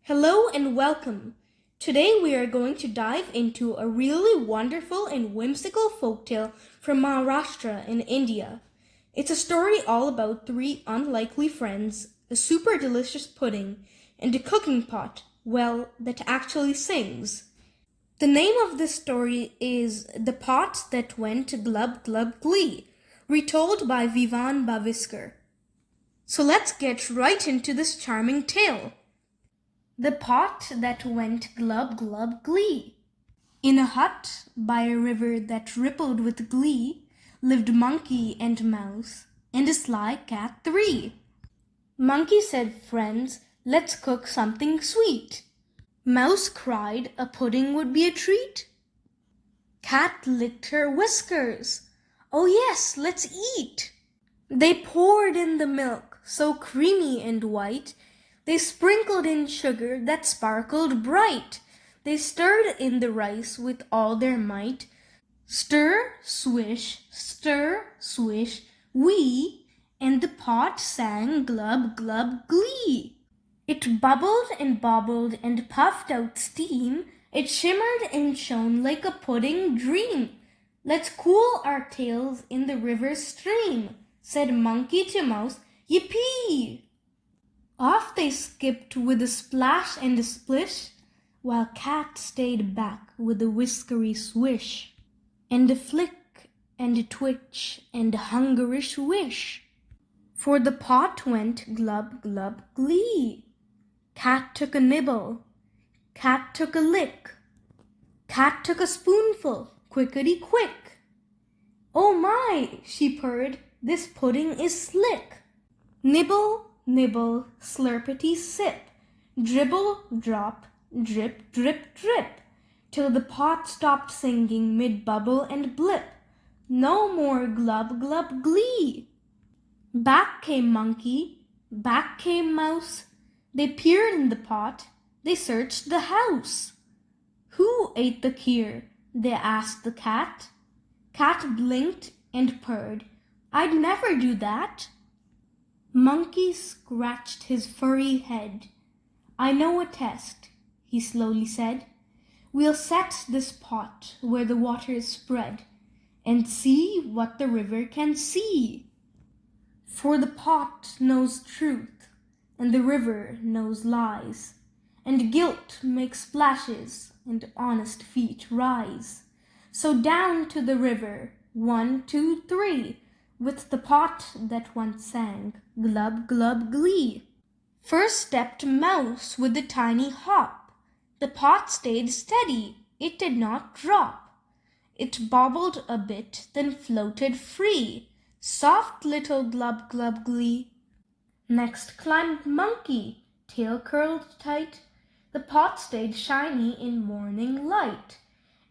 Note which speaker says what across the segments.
Speaker 1: Hello and welcome. Today we are going to dive into a really wonderful and whimsical folktale from Maharashtra in India. It's a story all about three unlikely friends, a super delicious pudding, and a cooking pot, that actually sings. The name of this story is The Pot That Went Glub-Glub-Glee, retold by Vivan Baviskar. So let's get right into this charming tale. The Pot That Went Glub-Glub-Glee. In a hut by a river that rippled with glee lived Monkey and Mouse and a sly cat 3. Monkey said, "Friends, let's cook something sweet." Mouse cried, "A pudding would be a treat." Cat licked her whiskers. "Oh yes, let's eat." They poured in the milk, so creamy and white. They sprinkled in sugar that sparkled bright. They stirred in the rice with all their might. Stir, swish, wee, and the pot sang glub-glub-glee. It bubbled and bobbled and puffed out steam. It shimmered and shone like a pudding dream. "Let's cool our tails in the river stream," said Monkey to Mouse. "Yippee!" Off they skipped with a splash and a splish, while Cat stayed back with a whiskery swish, and a flick and a twitch and a hungerish wish. For the pot went glub-glub-glee. Cat took a nibble, Cat took a lick, Cat took a spoonful, quickety-quick. "Oh my," she purred, "this pudding is slick." Nibble, nibble, slurpity sip, dribble, drop, drip, drip, drip, till the pot stopped singing mid-bubble and blip. No more glub-glub-glee. Back came Monkey, back came Mouse. They peered in the pot, they searched the house. "Who ate the kheer?" they asked the cat. Cat blinked and purred, "I'd never do that." Monkey scratched his furry head. "I know a test," he slowly said. "We'll set this pot where the waters spread, and see what the river can see. For the pot knows truth, and the river knows lies, and guilt makes splashes, and honest feet rise. So down to the river, 1, 2, 3, with the pot that once sang glub-glub-glee." First stepped Mouse with a tiny hop. The pot stayed steady, it did not drop. It bobbled a bit, then floated free. Soft little glub-glub-glee. Next climbed Monkey, tail curled tight. The pot stayed shiny in morning light.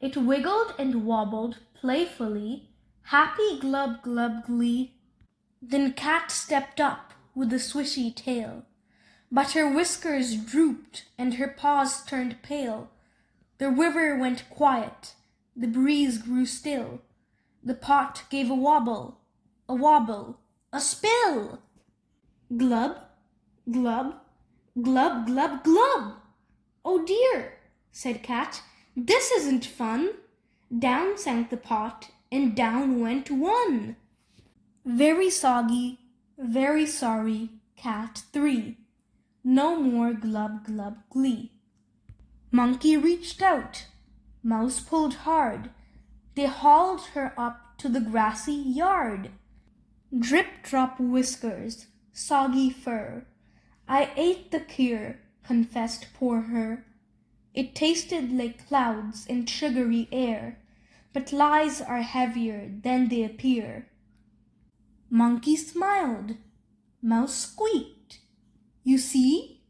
Speaker 1: It wiggled and wobbled playfully, happy glub-glub-glee. Then Cat stepped up with a swishy tail, but her whiskers drooped and her paws turned pale. The river went quiet, the breeze grew still. The pot gave a wobble, a spill. Glub, glub, glub-glub-glub. "Oh dear," said Cat, "this isn't fun." Down sank the pot, and down went one. Very soggy, very sorry, Cat 3. No more glub-glub-glee. Monkey reached out. Mouse pulled hard. They hauled her up to the grassy yard. Drip-drop whiskers, soggy fur. "I ate the kheer," confessed poor her. "It tasted like clouds and sugary air, but lies are heavier than they appear." Monkey smiled. Mouse squeaked. "You see,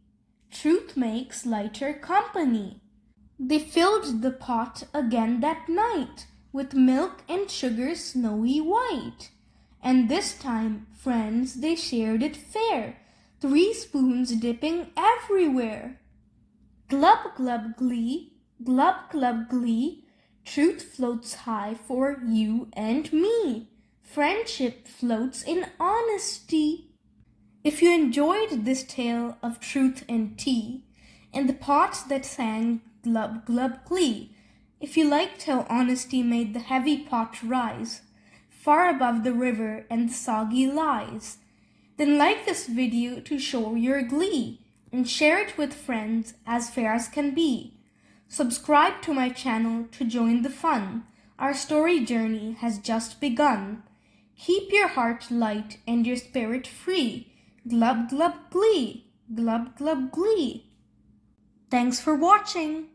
Speaker 1: truth makes lighter company." They filled the pot again that night with milk and sugar snowy white. And this time, friends, they shared it fair, 3 spoons dipping everywhere. Glub-glub-glee, glub-glub-glee, truth floats high for you and me. Friendship floats in honesty. If you enjoyed this tale of truth and tea, and the pot that sang Glub-Glub-Glee. If you liked how honesty made the heavy pot rise, far above the river and the soggy lies, then like this video to show your glee, and share it with friends as fair as can be. Subscribe to my channel to join the fun. Our story journey has just begun. Keep your heart light and your spirit free. Glub-Glub-Glee, Glub-Glub-Glee. Thanks for watching.